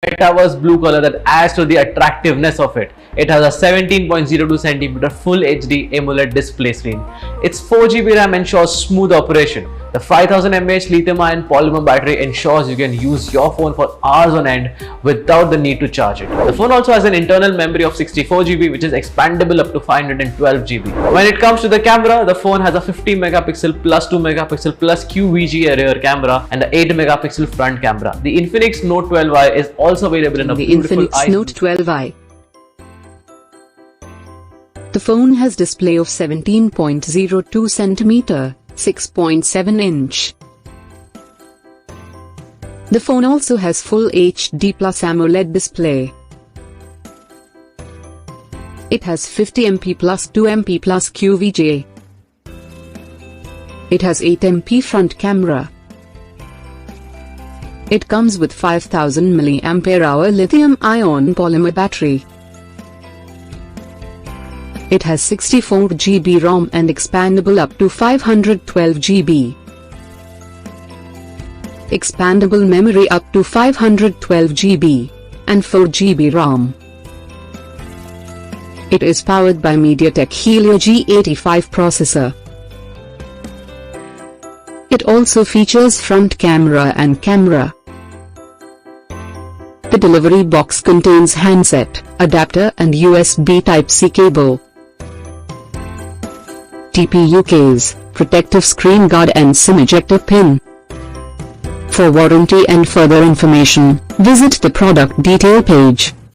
metaverse blue color that adds to the attractiveness of it. It has a 17.02 cm full HD AMOLED display screen. Its 4GB RAM ensures smooth operation. The 5000 mAh lithium-ion polymer battery ensures you can use your phone for hours on end without the need to charge it. The phone also has an internal memory of 64GB, which is expandable up to 512GB. When it comes to the camera, the phone has a 50 megapixel plus 2 megapixel plus QVGA rear camera and the 8 megapixel front camera. The Infinix Note 12i is also available in a beautiful Infinix Note 12i. The phone has display of 17.02 cm, 6.7 inch. The phone also has full HD plus AMOLED display. It has 50 MP plus 2 MP plus QVGA. It has 8 MP front camera. It comes with 5000 mAh lithium-ion polymer battery. It has 64GB ROM and expandable up to 512GB. Expandable memory up to 512GB and 4GB ROM. It is powered by MediaTek Helio G85 processor. It also features front camera and camera. The delivery box contains handset, adapter and USB Type-C cable. TPU case, protective screen guard and SIM ejector pin. For warranty and further information, visit the product detail page.